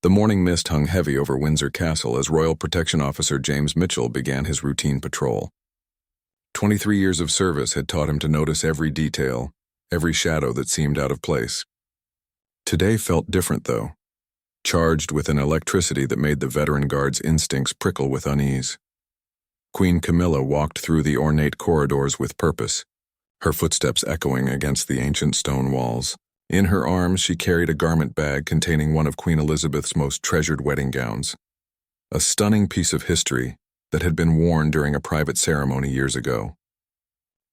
The morning mist hung heavy over Windsor Castle as Royal Protection Officer James Mitchell began his routine patrol. 23 years of service had taught him to notice every detail, every shadow that seemed out of place. Today felt different, though, charged with an electricity that made the veteran guard's instincts prickle with unease. Queen Camilla walked through the ornate corridors with purpose, her footsteps echoing against the ancient stone walls. In her arms, she carried a garment bag containing one of Queen Elizabeth's most treasured wedding gowns, a stunning piece of history that had been worn during a private ceremony years ago.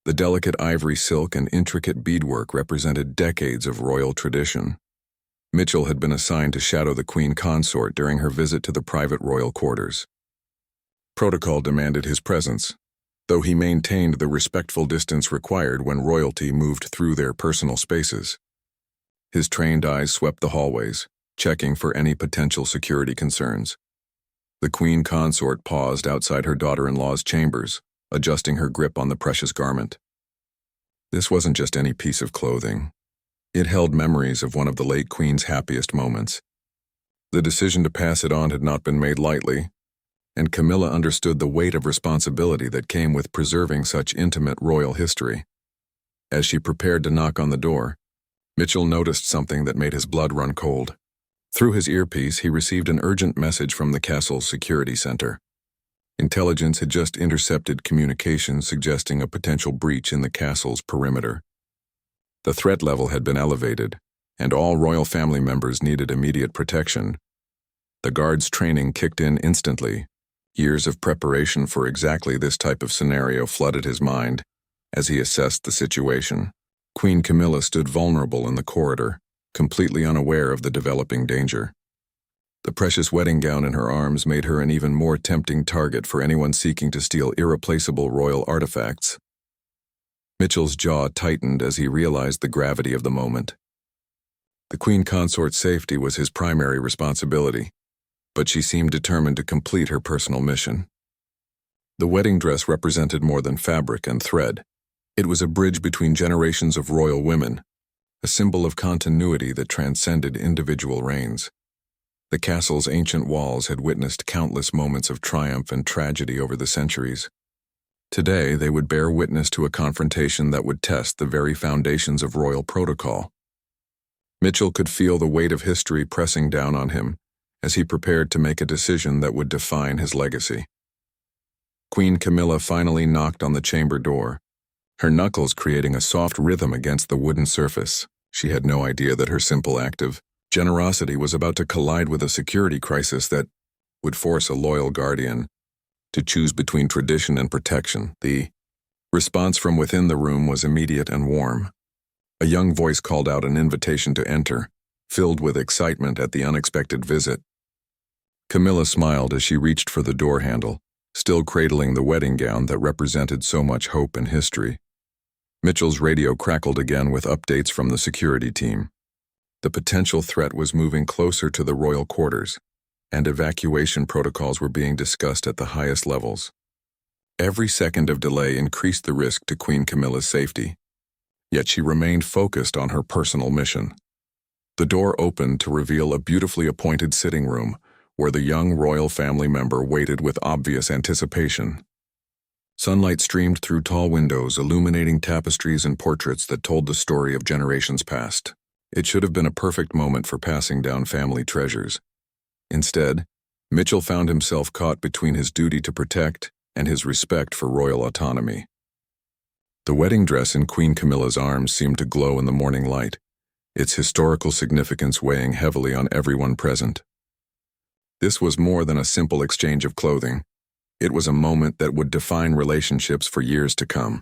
The delicate ivory silk and intricate beadwork represented decades of royal tradition. Mitchell had been assigned to shadow the Queen Consort during her visit to the private royal quarters. Protocol demanded his presence, though he maintained the respectful distance required when royalty moved through their personal spaces. His trained eyes swept the hallways, checking for any potential security concerns. The Queen Consort paused outside her daughter-in-law's chambers, adjusting her grip on the precious garment. This wasn't just any piece of clothing. It held memories of one of the late Queen's happiest moments. The decision to pass it on had not been made lightly, and Camilla understood the weight of responsibility that came with preserving such intimate royal history. As she prepared to knock on the door, Mitchell noticed something that made his blood run cold. Through his earpiece, he received an urgent message from the castle's security center. Intelligence had just intercepted communications suggesting a potential breach in the castle's perimeter. The threat level had been elevated, and all royal family members needed immediate protection. The guard's training kicked in instantly. Years of preparation for exactly this type of scenario flooded his mind as he assessed the situation. Queen Camilla stood vulnerable in the corridor, completely unaware of the developing danger. The precious wedding gown in her arms made her an even more tempting target for anyone seeking to steal irreplaceable royal artifacts. Mitchell's jaw tightened as he realized the gravity of the moment. The Queen Consort's safety was his primary responsibility, but she seemed determined to complete her personal mission. The wedding dress represented more than fabric and thread. It was a bridge between generations of royal women, a symbol of continuity that transcended individual reigns. The castle's ancient walls had witnessed countless moments of triumph and tragedy over the centuries. Today, they would bear witness to a confrontation that would test the very foundations of royal protocol. Mitchell could feel the weight of history pressing down on him as he prepared to make a decision that would define his legacy. Queen Camilla finally knocked on the chamber door, her knuckles creating a soft rhythm against the wooden surface. She had no idea that her simple act of generosity was about to collide with a security crisis that would force a loyal guardian to choose between tradition and protection. The response from within the room was immediate and warm. A young voice called out an invitation to enter, filled with excitement at the unexpected visit. Camilla smiled as she reached for the door handle, still cradling the wedding gown that represented so much hope and history. Mitchell's radio crackled again with updates from the security team. The potential threat was moving closer to the royal quarters, and evacuation protocols were being discussed at the highest levels. Every second of delay increased the risk to Queen Camilla's safety, yet she remained focused on her personal mission. The door opened to reveal a beautifully appointed sitting room where the young royal family member waited with obvious anticipation. Sunlight streamed through tall windows, illuminating tapestries and portraits that told the story of generations past. It should have been a perfect moment for passing down family treasures. Instead, Mitchell found himself caught between his duty to protect and his respect for royal autonomy. The wedding dress in Queen Camilla's arms seemed to glow in the morning light, its historical significance weighing heavily on everyone present. This was more than a simple exchange of clothing. It was a moment that would define relationships for years to come.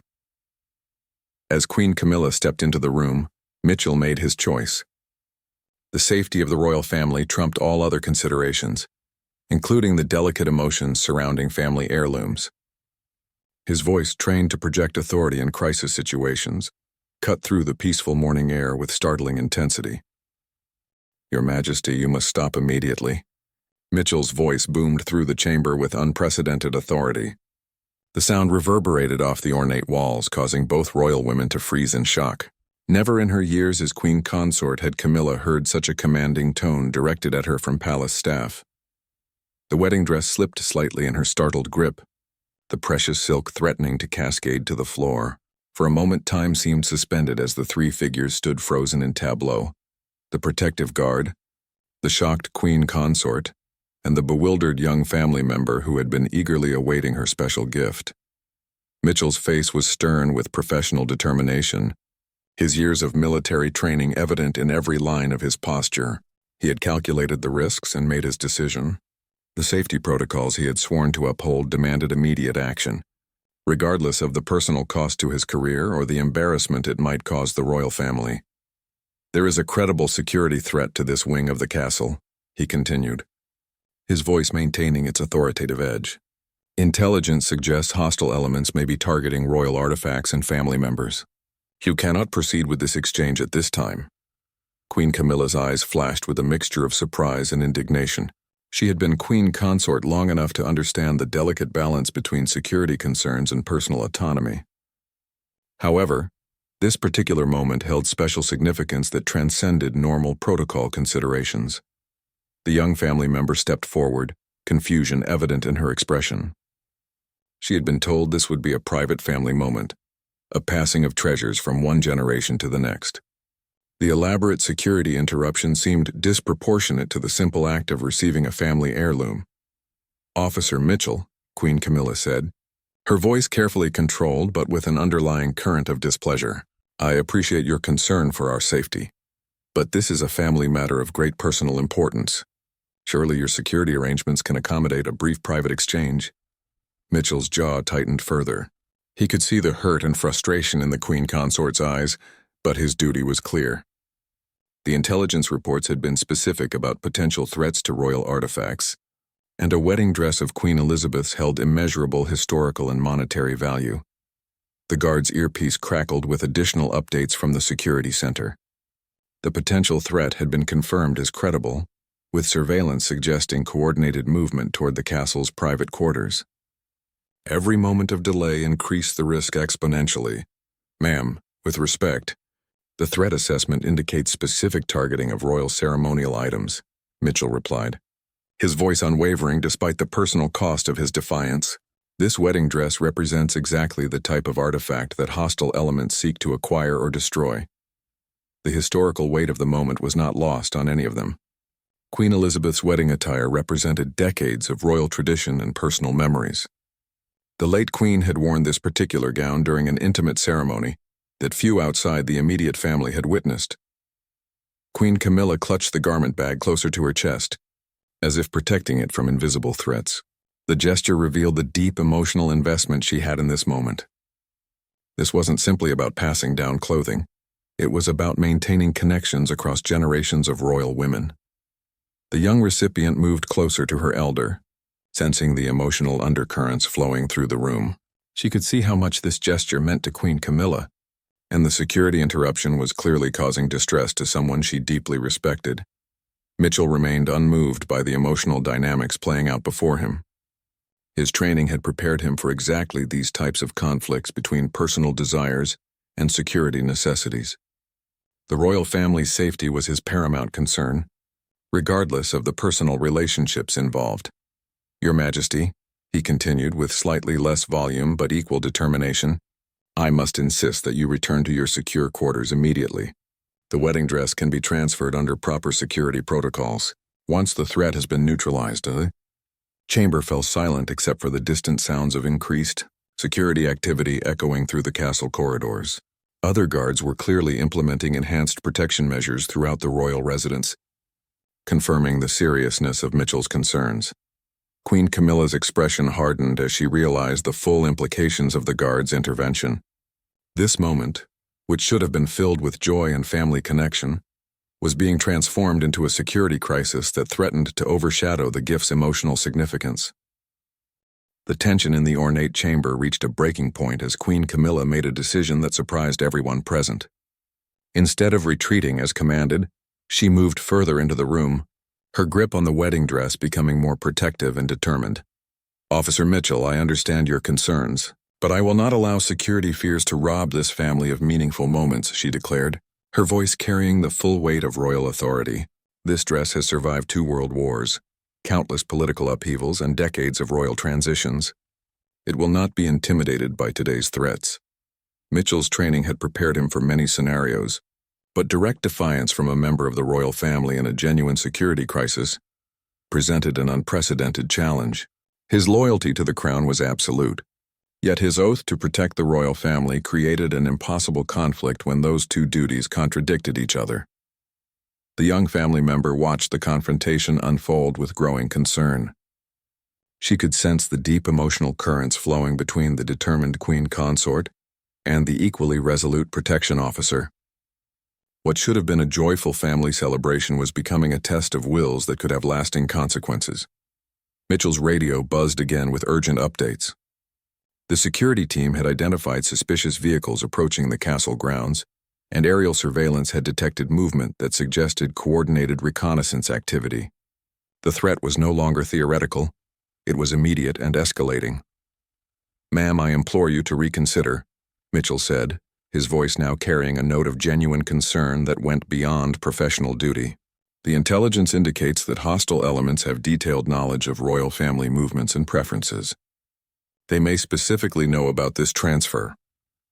As Queen Camilla stepped into the room, Mitchell made his choice. The safety of the royal family trumped all other considerations, including the delicate emotions surrounding family heirlooms. His voice, trained to project authority in crisis situations, cut through the peaceful morning air with startling intensity. "Your Majesty, you must stop immediately." Mitchell's voice boomed through the chamber with unprecedented authority. The sound reverberated off the ornate walls, causing both royal women to freeze in shock. Never in her years as queen consort had Camilla heard such a commanding tone directed at her from palace staff. The wedding dress slipped slightly in her startled grip, the precious silk threatening to cascade to the floor. For a moment time seemed suspended as the three figures stood frozen in tableau: the protective guard, the shocked queen consort, and the bewildered young family member who had been eagerly awaiting her special gift. Mitchell's face was stern with professional determination, his years of military training evident in every line of his posture. He had calculated the risks and made his decision. The safety protocols he had sworn to uphold demanded immediate action, regardless of the personal cost to his career or the embarrassment it might cause the royal family. "There is a credible security threat to this wing of the castle," he continued, his voice maintaining its authoritative edge. "Intelligence suggests hostile elements may be targeting royal artifacts and family members. You cannot proceed with this exchange at this time." Queen Camilla's eyes flashed with a mixture of surprise and indignation. She had been queen consort long enough to understand the delicate balance between security concerns and personal autonomy. However, this particular moment held special significance that transcended normal protocol considerations. The young family member stepped forward, confusion evident in her expression. She had been told this would be a private family moment, a passing of treasures from one generation to the next. The elaborate security interruption seemed disproportionate to the simple act of receiving a family heirloom. "Officer Mitchell," Queen Camilla said, her voice carefully controlled but with an underlying current of displeasure, "I appreciate your concern for our safety, but this is a family matter of great personal importance. Surely your security arrangements can accommodate a brief private exchange." Mitchell's jaw tightened further. He could see the hurt and frustration in the queen consort's eyes, but his duty was clear. The intelligence reports had been specific about potential threats to royal artifacts, and a wedding dress of Queen Elizabeth's held immeasurable historical and monetary value. The guard's earpiece crackled with additional updates from the security center. The potential threat had been confirmed as credible, with surveillance suggesting coordinated movement toward the castle's private quarters. Every moment of delay increased the risk exponentially. "Ma'am, with respect, the threat assessment indicates specific targeting of royal ceremonial items," Mitchell replied, his voice unwavering despite the personal cost of his defiance. "This wedding dress represents exactly the type of artifact that hostile elements seek to acquire or destroy." The historical weight of the moment was not lost on any of them. Queen Elizabeth's wedding attire represented decades of royal tradition and personal memories. The late queen had worn this particular gown during an intimate ceremony that few outside the immediate family had witnessed. Queen Camilla clutched the garment bag closer to her chest, as if protecting it from invisible threats. The gesture revealed the deep emotional investment she had in this moment. This wasn't simply about passing down clothing. It was about maintaining connections across generations of royal women. The young recipient moved closer to her elder, sensing the emotional undercurrents flowing through the room. She could see how much this gesture meant to Queen Camilla, and the security interruption was clearly causing distress to someone she deeply respected. Mitchell remained unmoved by the emotional dynamics playing out before him. His training had prepared him for exactly these types of conflicts between personal desires and security necessities. The royal family's safety was his paramount concern, regardless of the personal relationships involved. "Your Majesty," he continued with slightly less volume but equal determination, "I must insist that you return to your secure quarters immediately. The wedding dress can be transferred under proper security protocols. Once the threat has been neutralized." Chamber fell silent except for the distant sounds of increased security activity echoing through the castle corridors. Other guards were clearly implementing enhanced protection measures throughout the royal residence, confirming the seriousness of Mitchell's concerns. Queen Camilla's expression hardened as she realized the full implications of the guards' intervention. This moment, which should have been filled with joy and family connection, was being transformed into a security crisis that threatened to overshadow the gift's emotional significance. The tension in the ornate chamber reached a breaking point as Queen Camilla made a decision that surprised everyone present. Instead of retreating as commanded, she moved further into the room, her grip on the wedding dress becoming more protective and determined. "Officer Mitchell, I understand your concerns, but I will not allow security fears to rob this family of meaningful moments," she declared, her voice carrying the full weight of royal authority. This dress has survived 2 world wars, countless political upheavals, and decades of royal transitions. It will not be intimidated by today's threats. Mitchell's training had prepared him for many scenarios, but direct defiance from a member of the royal family in a genuine security crisis presented an unprecedented challenge. His loyalty to the crown was absolute, yet his oath to protect the royal family created an impossible conflict when those 2 duties contradicted each other. The young family member watched the confrontation unfold with growing concern. She could sense the deep emotional currents flowing between the determined queen consort and the equally resolute protection officer. What should have been a joyful family celebration was becoming a test of wills that could have lasting consequences. Mitchell's radio buzzed again with urgent updates. The security team had identified suspicious vehicles approaching the castle grounds, and aerial surveillance had detected movement that suggested coordinated reconnaissance activity. The threat was no longer theoretical, it was immediate and escalating. "Ma'am, I implore you to reconsider," Mitchell said, his voice now carrying a note of genuine concern that went beyond professional duty. "The intelligence indicates that hostile elements have detailed knowledge of royal family movements and preferences. They may specifically know about this transfer."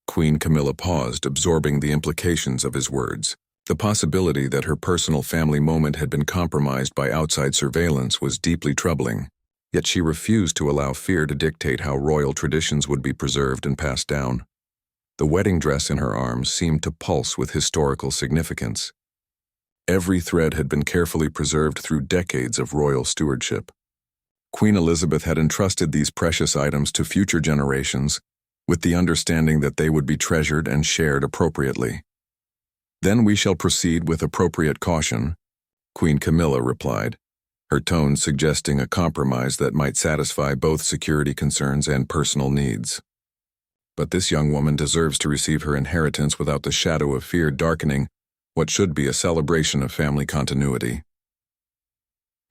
Queen Camilla paused, absorbing the implications of his words. The possibility that her personal family moment had been compromised by outside surveillance was deeply troubling, yet she refused to allow fear to dictate how royal traditions would be preserved and passed down. The wedding dress in her arms seemed to pulse with historical significance. Every thread had been carefully preserved through decades of royal stewardship. Queen Elizabeth had entrusted these precious items to future generations, with the understanding that they would be treasured and shared appropriately. "Then we shall proceed with appropriate caution," Queen Camilla replied, her tone suggesting a compromise that might satisfy both security concerns and personal needs. But this young woman deserves to receive her inheritance without the shadow of fear darkening what should be a celebration of family continuity.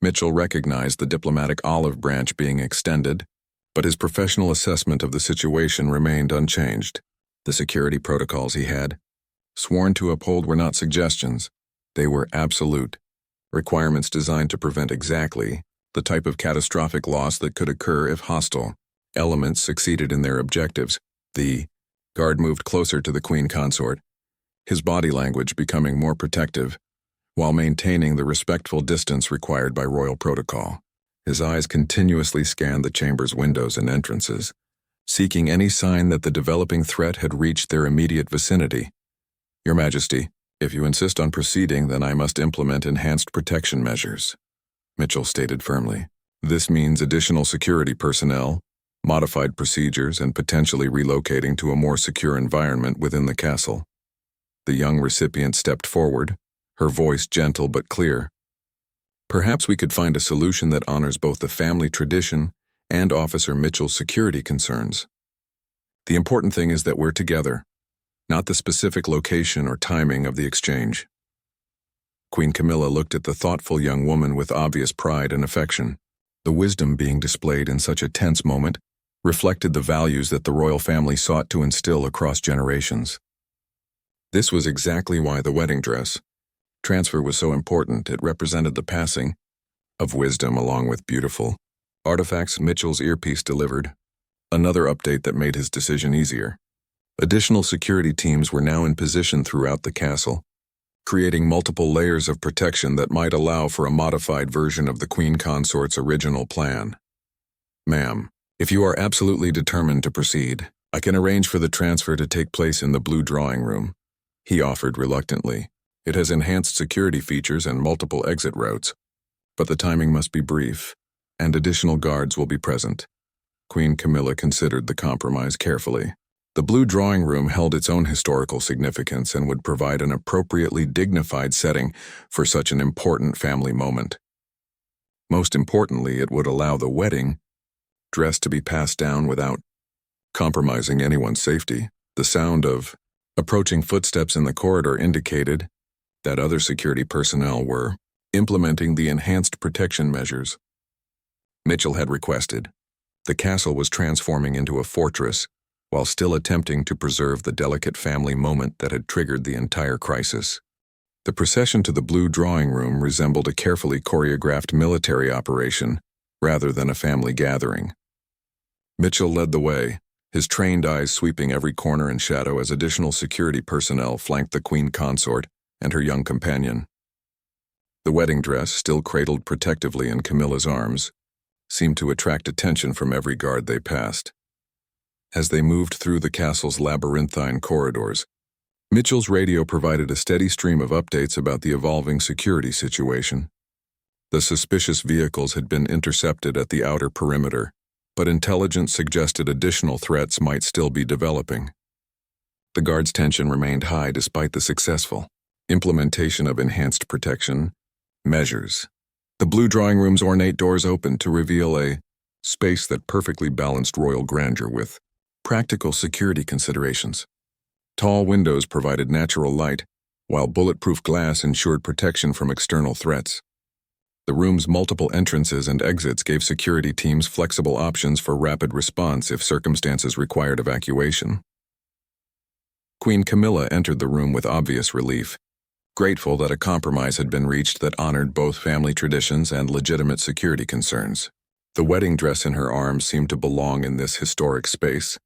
Mitchell recognized the diplomatic olive branch being extended, but his professional assessment of the situation remained unchanged. The security protocols he had sworn to uphold were not suggestions, they were absolute, requirements designed to prevent exactly the type of catastrophic loss that could occur if hostile elements succeeded in their objectives. The guard moved closer to the queen consort, his body language becoming more protective, while maintaining the respectful distance required by royal protocol. His eyes continuously scanned the chamber's windows and entrances, seeking any sign that the developing threat had reached their immediate vicinity. "Your Majesty, if you insist on proceeding, then I must implement enhanced protection measures," Mitchell stated firmly. "This means additional security personnel, modified procedures, and potentially relocating to a more secure environment within the castle." The young recipient stepped forward, her voice gentle but clear. "Perhaps we could find a solution that honors both the family tradition and Officer Mitchell's security concerns. The important thing is that we're together, not the specific location or timing of the exchange." Queen Camilla looked at the thoughtful young woman with obvious pride and affection. The wisdom being displayed in such a tense moment reflected the values that the royal family sought to instill across generations. This was exactly why the wedding dress transfer was so important. It represented the passing of wisdom along with beautiful artifacts. Mitchell's earpiece delivered another update that made his decision easier. Additional security teams were now in position throughout the castle, creating multiple layers of protection that might allow for a modified version of the queen consort's original plan. "Ma'am, if you are absolutely determined to proceed, I can arrange for the transfer to take place in the blue drawing room," he offered reluctantly. "It has enhanced security features and multiple exit routes, but the timing must be brief, and additional guards will be present." Queen Camilla considered the compromise carefully. The blue drawing room held its own historical significance and would provide an appropriately dignified setting for such an important family moment. Most importantly, it would allow the wedding dress to be passed down without compromising anyone's safety. The sound of approaching footsteps in the corridor indicated that other security personnel were implementing the enhanced protection measures Mitchell had requested. The castle was transforming into a fortress, while still attempting to preserve the delicate family moment that had triggered the entire crisis. The procession to the blue drawing room resembled a carefully choreographed military operation rather than a family gathering. Mitchell led the way, his trained eyes sweeping every corner and shadow as additional security personnel flanked the queen consort and her young companion. The wedding dress, still cradled protectively in Camilla's arms, seemed to attract attention from every guard they passed. As they moved through the castle's labyrinthine corridors, Mitchell's radio provided a steady stream of updates about the evolving security situation. The suspicious vehicles had been intercepted at the outer perimeter, but intelligence suggested additional threats might still be developing. The guards' tension remained high despite the successful implementation of enhanced protection measures. The blue drawing room's ornate doors opened to reveal a space that perfectly balanced royal grandeur with practical security considerations. Tall windows provided natural light, while bulletproof glass ensured protection from external threats. The room's multiple entrances and exits gave security teams flexible options for rapid response if circumstances required evacuation. Queen Camilla entered the room with obvious relief, grateful that a compromise had been reached that honored both family traditions and legitimate security concerns. The wedding dress in her arms seemed to belong in this historic space,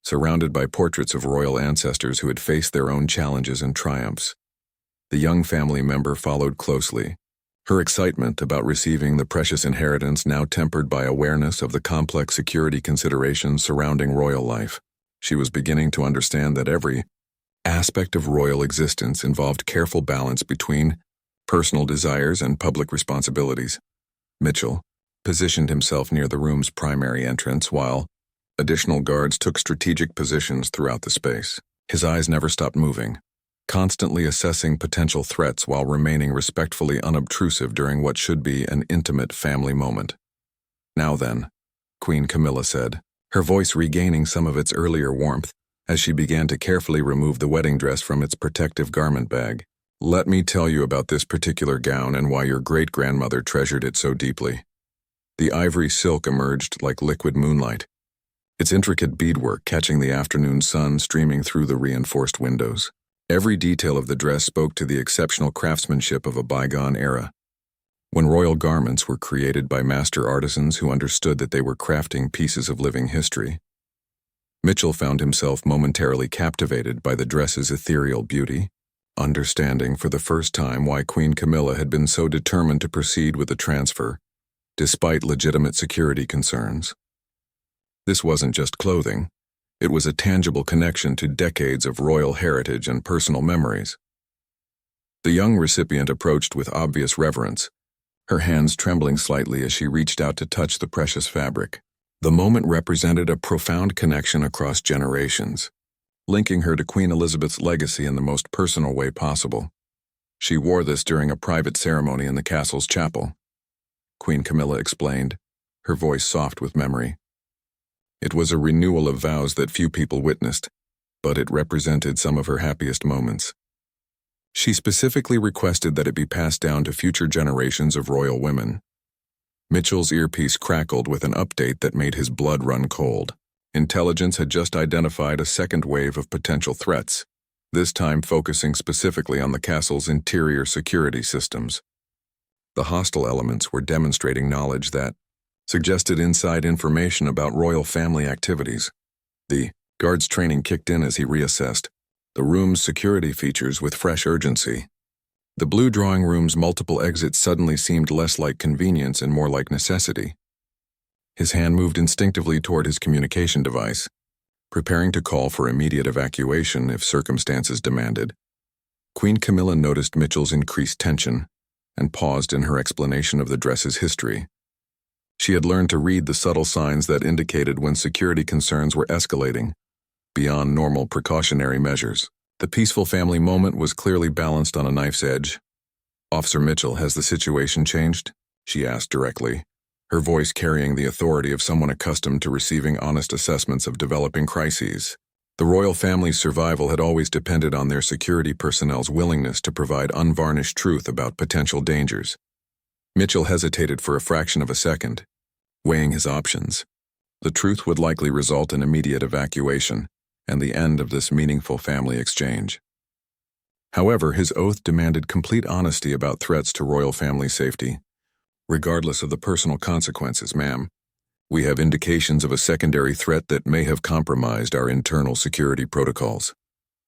surrounded by portraits of royal ancestors who had faced their own challenges and triumphs. The young family member followed closely, her excitement about receiving the precious inheritance now tempered by awareness of the complex security considerations surrounding royal life. She was beginning to understand that every aspect of royal existence involved careful balance between personal desires and public responsibilities. Mitchell positioned himself near the room's primary entrance while additional guards took strategic positions throughout the space. His eyes never stopped moving, constantly assessing potential threats while remaining respectfully unobtrusive during what should be an intimate family moment. "Now then," Queen Camilla said, her voice regaining some of its earlier warmth as she began to carefully remove the wedding dress from its protective garment bag. "Let me tell you about this particular gown and why your great-grandmother treasured it so deeply." The ivory silk emerged like liquid moonlight, its intricate beadwork catching the afternoon sun streaming through the reinforced windows. Every detail of the dress spoke to the exceptional craftsmanship of a bygone era, when royal garments were created by master artisans who understood that they were crafting pieces of living history. Mitchell found himself momentarily captivated by the dress's ethereal beauty, understanding for the first time why Queen Camilla had been so determined to proceed with the transfer, despite legitimate security concerns. This wasn't just clothing. It was a tangible connection to decades of royal heritage and personal memories. The young recipient approached with obvious reverence, her hands trembling slightly as she reached out to touch the precious fabric. The moment represented a profound connection across generations, linking her to Queen Elizabeth's legacy in the most personal way possible. She wore this during a private ceremony in the castle's chapel, Queen Camilla explained, her voice soft with memory. It was a renewal of vows that few people witnessed, but it represented some of her happiest moments. She specifically requested that it be passed down to future generations of royal women. Mitchell's earpiece crackled with an update that made his blood run cold. Intelligence had just identified a second wave of potential threats, this time focusing specifically on the castle's interior security systems. The hostile elements were demonstrating knowledge that suggested inside information about royal family activities. The guard's training kicked in as he reassessed the room's security features with fresh urgency. The blue drawing room's multiple exits suddenly seemed less like convenience and more like necessity. His hand moved instinctively toward his communication device, preparing to call for immediate evacuation if circumstances demanded. Queen Camilla noticed Mitchell's increased tension and paused in her explanation of the dress's history. She had learned to read the subtle signs that indicated when security concerns were escalating beyond normal precautionary measures. The peaceful family moment was clearly balanced on a knife's edge. "Officer Mitchell, has the situation changed?" she asked directly, her voice carrying the authority of someone accustomed to receiving honest assessments of developing crises. The royal family's survival had always depended on their security personnel's willingness to provide unvarnished truth about potential dangers. Mitchell hesitated for a fraction of a second, weighing his options. The truth would likely result in immediate evacuation and the end of this meaningful family exchange. However, his oath demanded complete honesty about threats to royal family safety. Regardless of the personal consequences, ma'am, we have indications of a secondary threat that may have compromised our internal security protocols.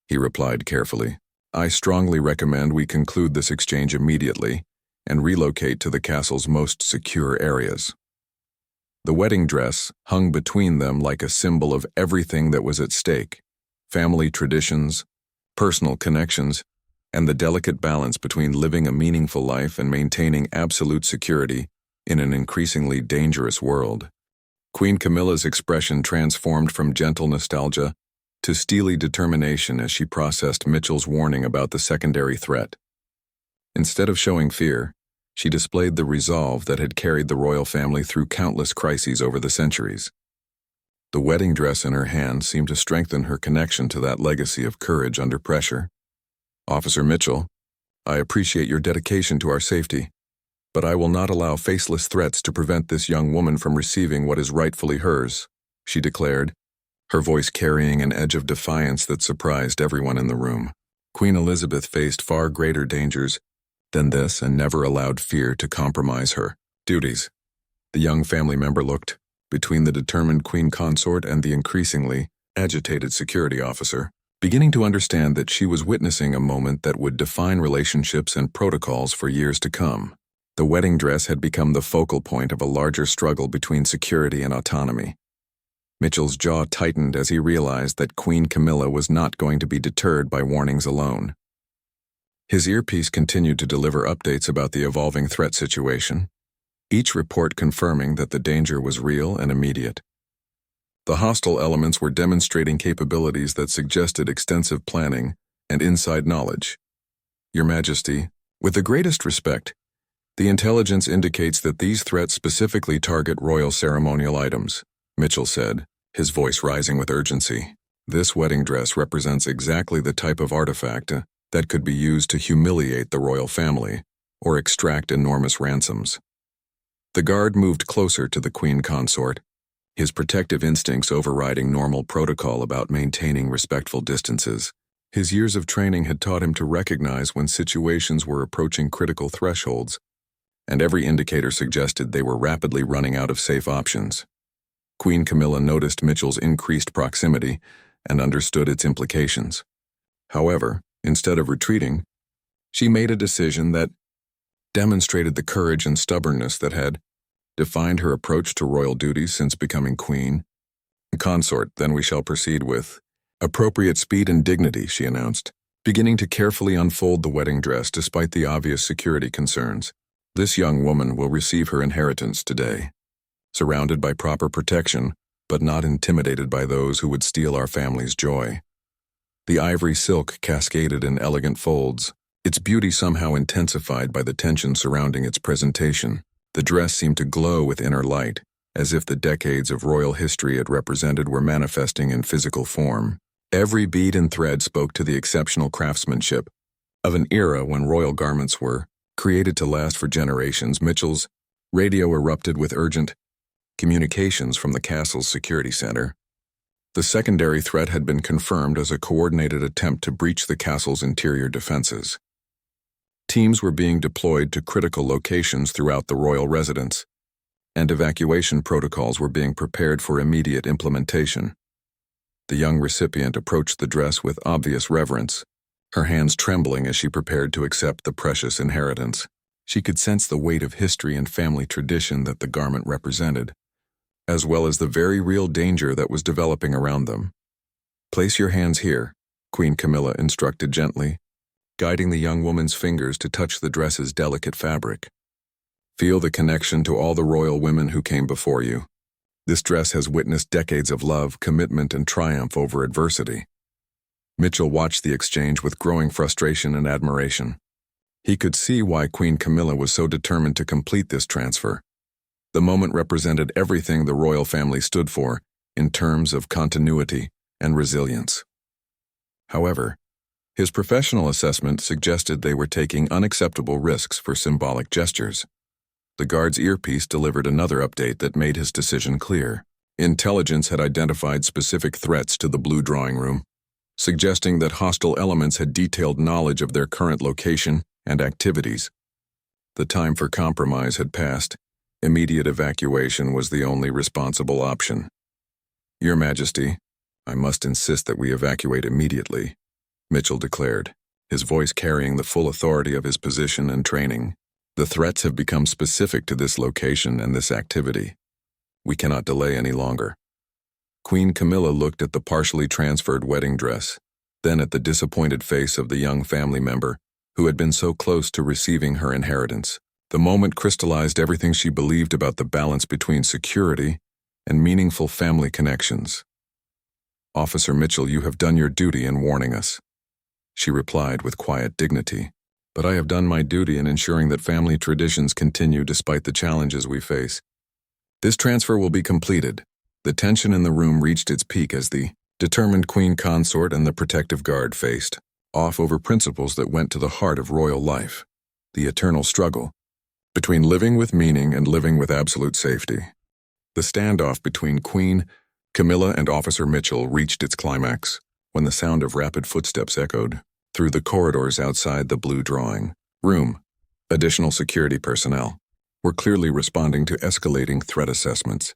He replied carefully. I strongly recommend we conclude this exchange immediately and relocate to the castle's most secure areas. The wedding dress hung between them like a symbol of everything that was at stake: family traditions, personal connections, and the delicate balance between living a meaningful life and maintaining absolute security in an increasingly dangerous world. Queen Camilla's expression transformed from gentle nostalgia to steely determination as she processed Mitchell's warning about the secondary threat. Instead of showing fear, she displayed the resolve that had carried the royal family through countless crises over the centuries. The wedding dress in her hand seemed to strengthen her connection to that legacy of courage under pressure. Officer Mitchell, I appreciate your dedication to our safety, but I will not allow faceless threats to prevent this young woman from receiving what is rightfully hers, she declared, her voice carrying an edge of defiance that surprised everyone in the room. Queen Elizabeth faced far greater dangers than this and never allowed fear to compromise her duties. The young family member looked between the determined queen consort and the increasingly agitated security officer, beginning to understand that she was witnessing a moment that would define relationships and protocols for years to come. The wedding dress had become the focal point of a larger struggle between security and autonomy. Mitchell's jaw tightened as he realized that Queen Camilla was not going to be deterred by warnings alone. His earpiece continued to deliver updates about the evolving threat situation, each report confirming that the danger was real and immediate. The hostile elements were demonstrating capabilities that suggested extensive planning and inside knowledge. Your Majesty, with the greatest respect, the intelligence indicates that these threats specifically target royal ceremonial items, Mitchell said, his voice rising with urgency. This wedding dress represents exactly the type of artifact that could be used to humiliate the royal family or extract enormous ransoms. The guard moved closer to the queen consort, his protective instincts overriding normal protocol about maintaining respectful distances. His years of training had taught him to recognize when situations were approaching critical thresholds, and every indicator suggested they were rapidly running out of safe options. Queen Camilla noticed Mitchell's increased proximity and understood its implications. However, instead of retreating, she made a decision that demonstrated the courage and stubbornness that had defined her approach to royal duties since becoming queen. Consort, then we shall proceed with appropriate speed and dignity, she announced, beginning to carefully unfold the wedding dress despite the obvious security concerns. This young woman will receive her inheritance today, surrounded by proper protection, but not intimidated by those who would steal our family's joy. The ivory silk cascaded in elegant folds, its beauty somehow intensified by the tension surrounding its presentation. The dress seemed to glow with inner light, as if the decades of royal history it represented were manifesting in physical form. Every bead and thread spoke to the exceptional craftsmanship of an era when royal garments were created to last for generations. Mitchell's radio erupted with urgent communications from the castle's security center. The secondary threat had been confirmed as a coordinated attempt to breach the castle's interior defenses. Teams were being deployed to critical locations throughout the royal residence, and evacuation protocols were being prepared for immediate implementation. The young recipient approached the dress with obvious reverence, her hands trembling as she prepared to accept the precious inheritance. She could sense the weight of history and family tradition that the garment represented, as well as the very real danger that was developing around them. Place your hands here, Queen Camilla instructed gently, guiding the young woman's fingers to touch the dress's delicate fabric. Feel the connection to all the royal women who came before you. This dress has witnessed decades of love, commitment, and triumph over adversity. Mitchell watched the exchange with growing frustration and admiration. He could see why Queen Camilla was so determined to complete this transfer. The moment represented everything the royal family stood for in terms of continuity and resilience. However, his professional assessment suggested they were taking unacceptable risks for symbolic gestures. The guard's earpiece delivered another update that made his decision clear. Intelligence had identified specific threats to the blue drawing room, suggesting that hostile elements had detailed knowledge of their current location and activities. The time for compromise had passed. Immediate evacuation was the only responsible option. Your Majesty, I must insist that we evacuate immediately, Mitchell declared, his voice carrying the full authority of his position and training. The threats have become specific to this location and this activity. We cannot delay any longer. Queen Camilla looked at the partially transferred wedding dress, then at the disappointed face of the young family member who had been so close to receiving her inheritance. The moment crystallized everything she believed about the balance between security and meaningful family connections. Officer Mitchell, you have done your duty in warning us, she replied with quiet dignity. But I have done my duty in ensuring that family traditions continue despite the challenges we face. This transfer will be completed. The tension in the room reached its peak as the determined queen consort and the protective guard faced off over principles that went to the heart of royal life, the eternal struggle between living with meaning and living with absolute safety. The standoff between Queen Camilla and Officer Mitchell reached its climax when the sound of rapid footsteps echoed through the corridors outside the blue drawing room. Additional security personnel were clearly responding to escalating threat assessments,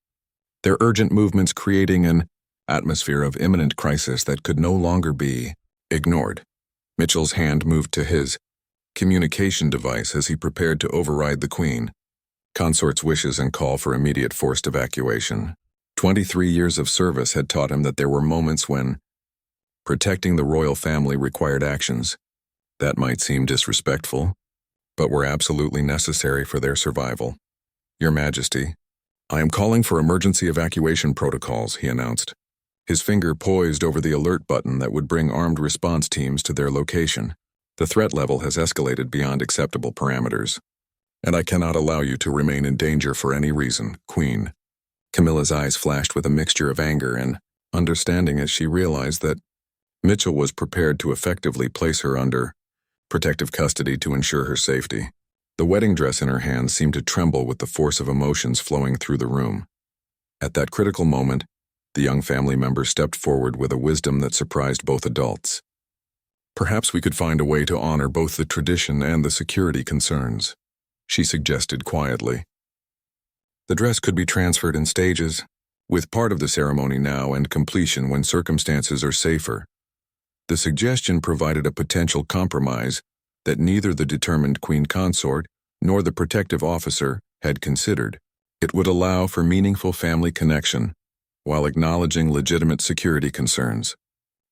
their urgent movements creating an atmosphere of imminent crisis that could no longer be ignored. Mitchell's hand moved to his communication device as he prepared to override the Queen consort's wishes and call for immediate forced evacuation. 23 years of service had taught him that there were moments when protecting the royal family required actions that might seem disrespectful, but were absolutely necessary for their survival. Your Majesty, I am calling for emergency evacuation protocols, he announced, his finger poised over the alert button that would bring armed response teams to their location. The threat level has escalated beyond acceptable parameters, and I cannot allow you to remain in danger for any reason, Queen. Camilla's eyes flashed with a mixture of anger and understanding as she realized that Mitchell was prepared to effectively place her under protective custody to ensure her safety. The wedding dress in her hands seemed to tremble with the force of emotions flowing through the room. At that critical moment, the young family member stepped forward with a wisdom that surprised both adults. Perhaps we could find a way to honor both the tradition and the security concerns, she suggested quietly. The dress could be transferred in stages, with part of the ceremony now and completion when circumstances are safer. The suggestion provided a potential compromise that neither the determined queen consort nor the protective officer had considered. It would allow for meaningful family connection while acknowledging legitimate security concerns,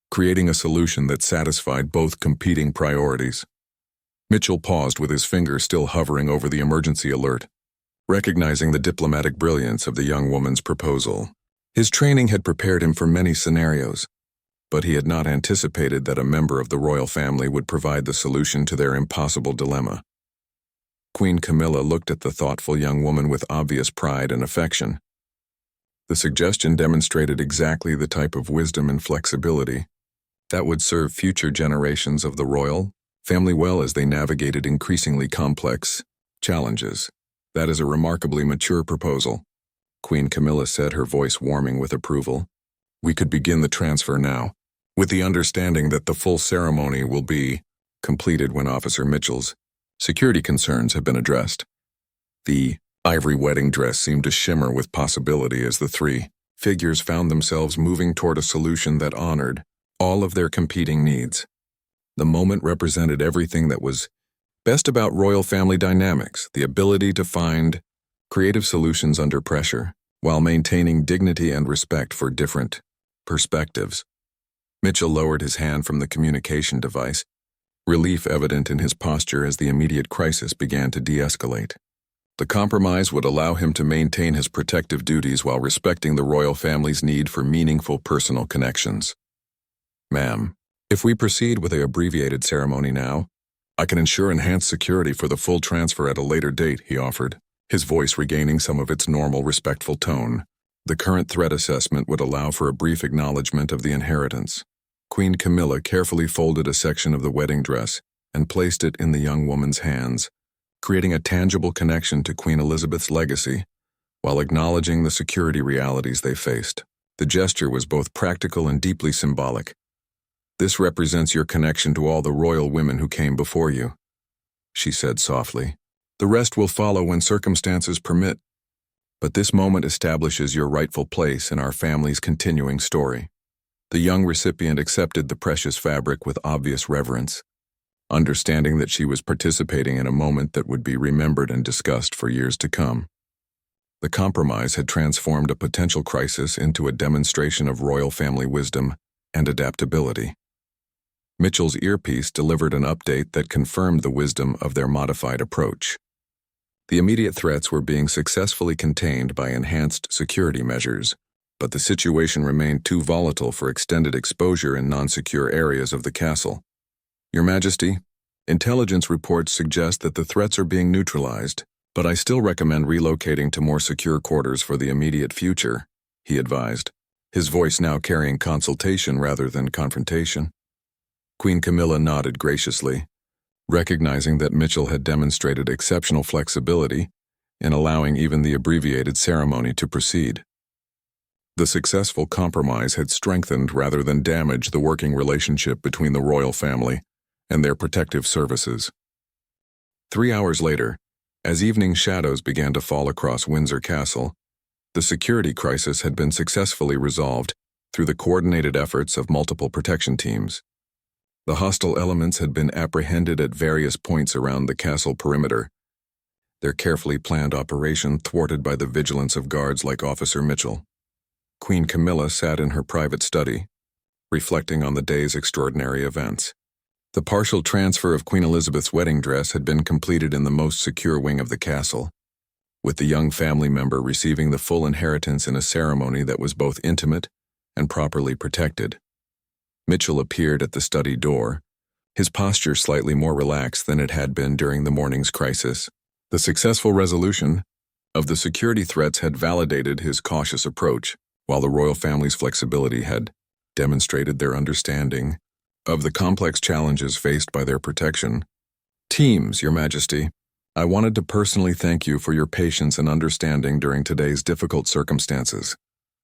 creating a solution that satisfied both competing priorities. Mitchell paused with his finger still hovering over the emergency alert, recognizing the diplomatic brilliance of the young woman's proposal. His training had prepared him for many scenarios, but he had not anticipated that a member of the royal family would provide the solution to their impossible dilemma. Queen Camilla looked at the thoughtful young woman with obvious pride and affection. The suggestion demonstrated exactly the type of wisdom and flexibility that would serve future generations of the royal family well as they navigated increasingly complex challenges. That is a remarkably mature proposal, Queen Camilla said, her voice warming with approval. We could begin the transfer now, with the understanding that the full ceremony will be completed when Officer Mitchell's security concerns have been addressed. The ivory wedding dress seemed to shimmer with possibility as the three figures found themselves moving toward a solution that honored all of their competing needs. The moment represented everything that was best about royal family dynamics, the ability to find creative solutions under pressure, while maintaining dignity and respect for different perspectives. Mitchell lowered his hand from the communication device, relief evident in his posture as the immediate crisis began to de-escalate. The compromise would allow him to maintain his protective duties while respecting the royal family's need for meaningful personal connections. Ma'am, if we proceed with an abbreviated ceremony now, I can ensure enhanced security for the full transfer at a later date, he offered, his voice regaining some of its normal respectful tone. The current threat assessment would allow for a brief acknowledgement of the inheritance. Queen Camilla carefully folded a section of the wedding dress and placed it in the young woman's hands, creating a tangible connection to Queen Elizabeth's legacy while acknowledging the security realities they faced. The gesture was both practical and deeply symbolic. "This represents your connection to all the royal women who came before you," she said softly. "The rest will follow when circumstances permit. But this moment establishes your rightful place in our family's continuing story." The young recipient accepted the precious fabric with obvious reverence, understanding that she was participating in a moment that would be remembered and discussed for years to come. The compromise had transformed a potential crisis into a demonstration of royal family wisdom and adaptability. Mitchell's earpiece delivered an update that confirmed the wisdom of their modified approach. The immediate threats were being successfully contained by enhanced security measures, but the situation remained too volatile for extended exposure in non-secure areas of the castle. "Your Majesty, intelligence reports suggest that the threats are being neutralized, but I still recommend relocating to more secure quarters for the immediate future," he advised, his voice now carrying consultation rather than confrontation. Queen Camilla nodded graciously, recognizing that Mitchell had demonstrated exceptional flexibility in allowing even the abbreviated ceremony to proceed. The successful compromise had strengthened rather than damaged the working relationship between the royal family and their protective services. 3 hours later, as evening shadows began to fall across Windsor Castle, the security crisis had been successfully resolved through the coordinated efforts of multiple protection teams. The hostile elements had been apprehended at various points around the castle perimeter, their carefully planned operation thwarted by the vigilance of guards like Officer Mitchell. Queen Camilla sat in her private study, reflecting on the day's extraordinary events. The partial transfer of Queen Elizabeth's wedding dress had been completed in the most secure wing of the castle, with the young family member receiving the full inheritance in a ceremony that was both intimate and properly protected. Mitchell appeared at the study door, his posture slightly more relaxed than it had been during the morning's crisis. The successful resolution of the security threats had validated his cautious approach, while the royal family's flexibility had demonstrated their understanding of the complex challenges faced by their protection. "Teams, Your Majesty, I wanted to personally thank you for your patience and understanding during today's difficult circumstances,"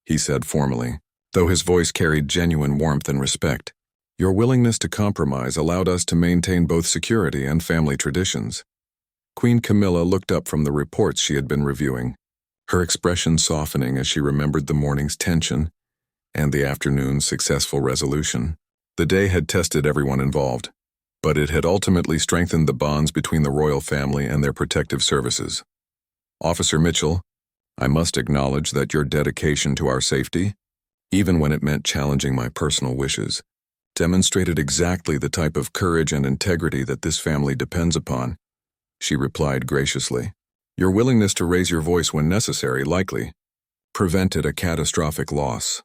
he said formally, though his voice carried genuine warmth and respect. "Your willingness to compromise allowed us to maintain both security and family traditions." Queen Camilla looked up from the reports she had been reviewing, her expression softening as she remembered the morning's tension and the afternoon's successful resolution. The day had tested everyone involved, but it had ultimately strengthened the bonds between the royal family and their protective services. "Officer Mitchell, I must acknowledge that your dedication to our safety, even when it meant challenging my personal wishes, demonstrated exactly the type of courage and integrity that this family depends upon," she replied graciously. "Your willingness to raise your voice when necessary likely prevented a catastrophic loss."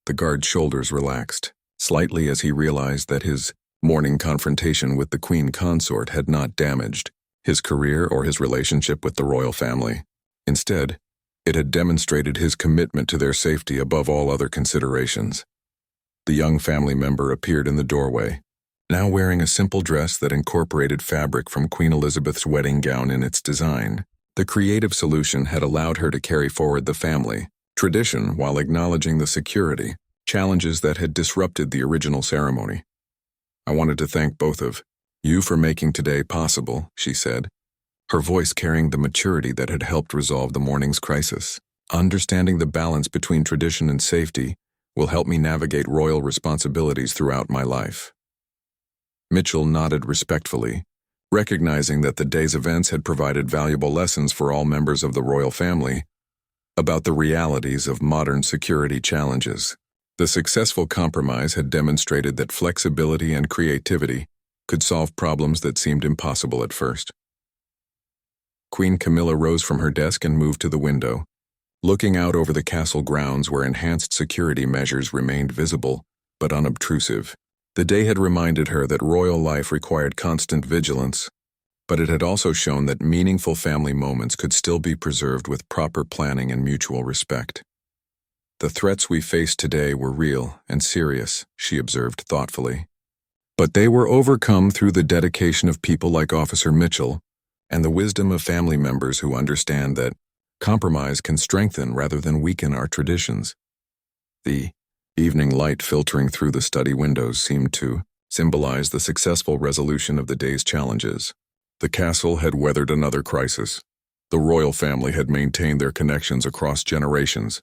The guard's shoulders relaxed slightly as he realized that his morning confrontation with the queen consort had not damaged his career or his relationship with the royal family. Instead, it had demonstrated his commitment to their safety above all other considerations. The young family member appeared in the doorway, now wearing a simple dress that incorporated fabric from Queen Elizabeth's wedding gown in its design. The creative solution had allowed her to carry forward the family tradition while acknowledging the security challenges that had disrupted the original ceremony. "I wanted to thank both of you for making today possible," she said, her voice carrying the maturity that had helped resolve the morning's crisis. "Understanding the balance between tradition and safety will help me navigate royal responsibilities throughout my life." Mitchell nodded respectfully, recognizing that the day's events had provided valuable lessons for all members of the royal family about the realities of modern security challenges. The successful compromise had demonstrated that flexibility and creativity could solve problems that seemed impossible at first. Queen Camilla rose from her desk and moved to the window, looking out over the castle grounds where enhanced security measures remained visible but unobtrusive. The day had reminded her that royal life required constant vigilance, but it had also shown that meaningful family moments could still be preserved with proper planning and mutual respect. "The threats we face today were real and serious," she observed thoughtfully. "But they were overcome through the dedication of people like Officer Mitchell and the wisdom of family members who understand that Compromise can strengthen rather than weaken our traditions. The evening light filtering through the study windows seemed to symbolize the successful resolution of the day's challenges. The castle had weathered another crisis. The royal family had maintained their connections across generations,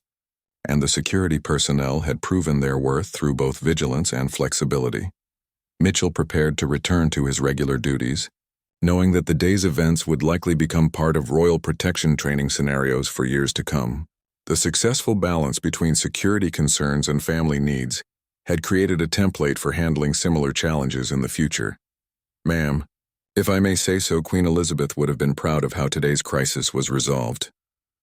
and the security personnel had proven their worth through both vigilance and flexibility. Mitchell prepared to return to his regular duties, knowing that the day's events would likely become part of royal protection training scenarios for years to come. The successful balance between security concerns and family needs had created a template for handling similar challenges in the future. "Ma'am, if I may say so, Queen Elizabeth would have been proud of how today's crisis was resolved,"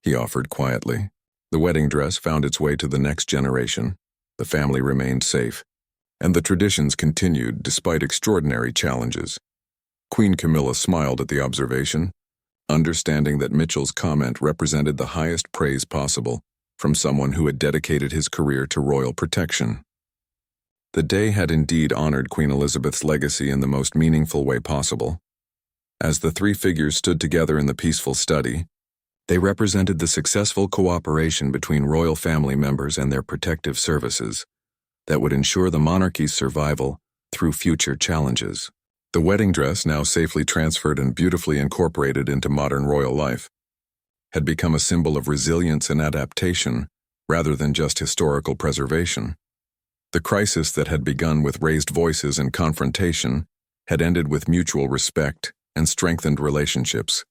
he offered quietly. The wedding dress found its way to the next generation, the family remained safe, and the traditions continued despite extraordinary challenges. Queen Camilla smiled at the observation, understanding that Mitchell's comment represented the highest praise possible from someone who had dedicated his career to royal protection. The day had indeed honored Queen Elizabeth's legacy in the most meaningful way possible. As the three figures stood together in the peaceful study, they represented the successful cooperation between royal family members and their protective services that would ensure the monarchy's survival through future challenges. The wedding dress, now safely transferred and beautifully incorporated into modern royal life, had become a symbol of resilience and adaptation rather than just historical preservation. The crisis that had begun with raised voices and confrontation had ended with mutual respect and strengthened relationships,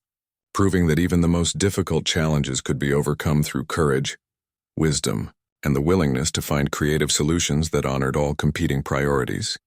proving that even the most difficult challenges could be overcome through courage, wisdom, and the willingness to find creative solutions that honored all competing priorities.